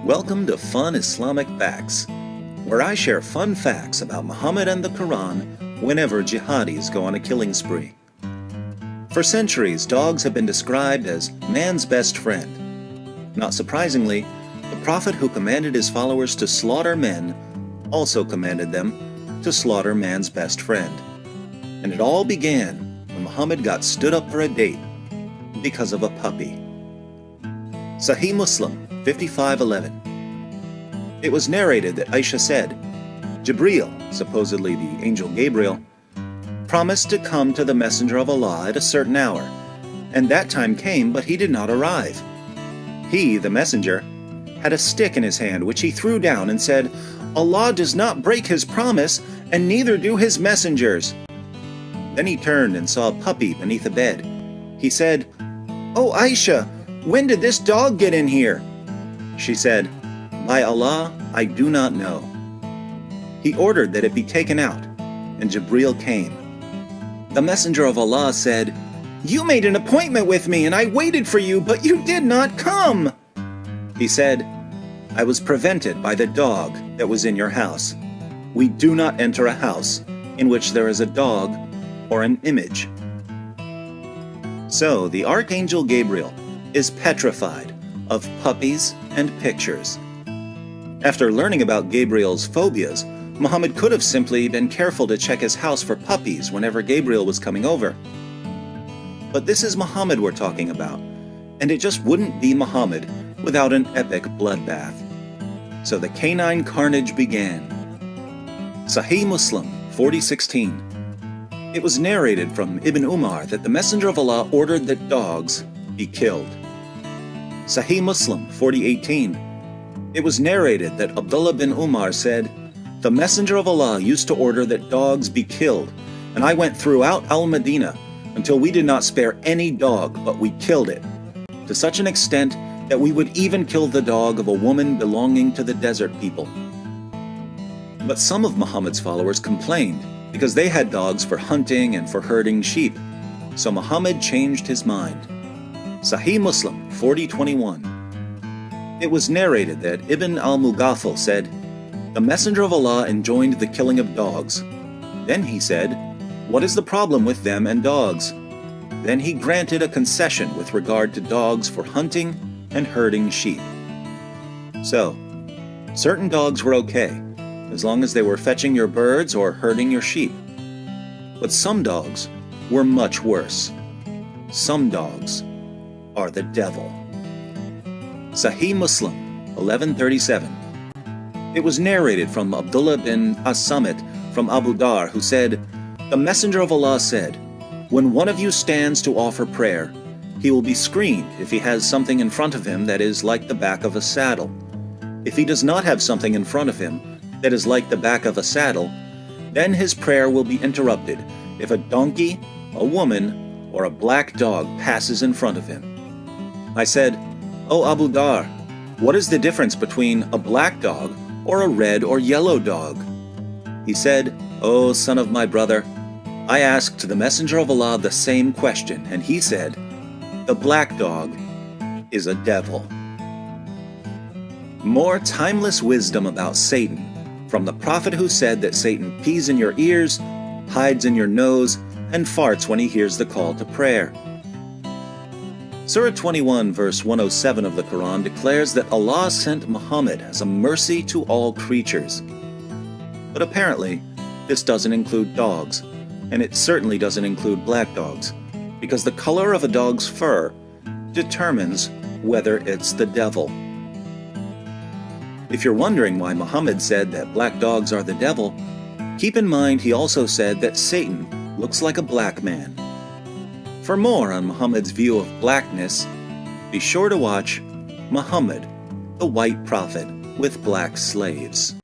Welcome to Fun Islamic Facts, where I share fun facts about Muhammad and the Quran whenever jihadis go on a killing spree. For centuries, dogs have been described as man's best friend. Not surprisingly, the Prophet who commanded his followers to slaughter men also commanded them to slaughter man's best friend. And it all began when Muhammad got stood up for a date because of a puppy. Sahih Muslim 55:11. It was narrated that Aisha said, Jibril, supposedly the angel Gabriel, promised to come to the messenger of Allah at a certain hour, and that time came, but he did not arrive. He, the messenger, had a stick in his hand which he threw down and said, Allah does not break his promise, and neither do his messengers. Then he turned and saw a puppy beneath a bed. He said, Oh Aisha, when did this dog get in here? She said, By Allah, I do not know. He ordered that it be taken out, and Jibril came. The messenger of Allah said, You made an appointment with me, and I waited for you, but you did not come. He said, I was prevented by the dog that was in your house. We do not enter a house in which there is a dog or an image. So the Archangel Gabriel is petrified of puppies and pictures. After learning about Gabriel's phobias, Muhammad could have simply been careful to check his house for puppies whenever Gabriel was coming over. But this is Muhammad we're talking about, and it just wouldn't be Muhammad without an epic bloodbath. So the canine carnage began. Sahih Muslim 40:16. It was narrated from Ibn Umar that the Messenger of Allah ordered that dogs be killed. Sahih Muslim 40:18. It was narrated that Abdullah bin Umar said, The Messenger of Allah used to order that dogs be killed, and I went throughout Al-Madinah until we did not spare any dog, but we killed it, to such an extent that we would even kill the dog of a woman belonging to the desert people. But some of Muhammad's followers complained because they had dogs for hunting and for herding sheep, so Muhammad changed his mind. Sahih Muslim 40:21. It was narrated that Ibn al-Mughaffal said, The Messenger of Allah enjoined the killing of dogs. Then he said, What is the problem with them and dogs? Then he granted a concession with regard to dogs for hunting and herding sheep. So, certain dogs were okay, as long as they were fetching your birds or herding your sheep. But some dogs were much worse. Some dogs are the devil. Sahih Muslim 11:37. It was narrated from Abdullah bin As-Samit from Abu Dar, who said, The Messenger of Allah said, When one of you stands to offer prayer, he will be screened if he has something in front of him that is like the back of a saddle. If he does not have something in front of him that is like the back of a saddle, then his prayer will be interrupted if a donkey, a woman, or a black dog passes in front of him. I said, Oh Abu Dar, what is the difference between a black dog or a red or yellow dog? He said, Oh son of my brother, I asked the Messenger of Allah the same question, and he said, The black dog is a devil. More timeless wisdom about Satan from the Prophet who said that Satan pees in your ears, hides in your nose, and farts when he hears the call to prayer. Surah 21 verse 107 of the Quran declares that Allah sent Muhammad as a mercy to all creatures. But apparently, this doesn't include dogs, and it certainly doesn't include black dogs, because the color of a dog's fur determines whether it's the devil. If you're wondering why Muhammad said that black dogs are the devil, keep in mind he also said that Satan looks like a black man. For more on Muhammad's view of blackness, be sure to watch Muhammad, the White Prophet with Black Slaves.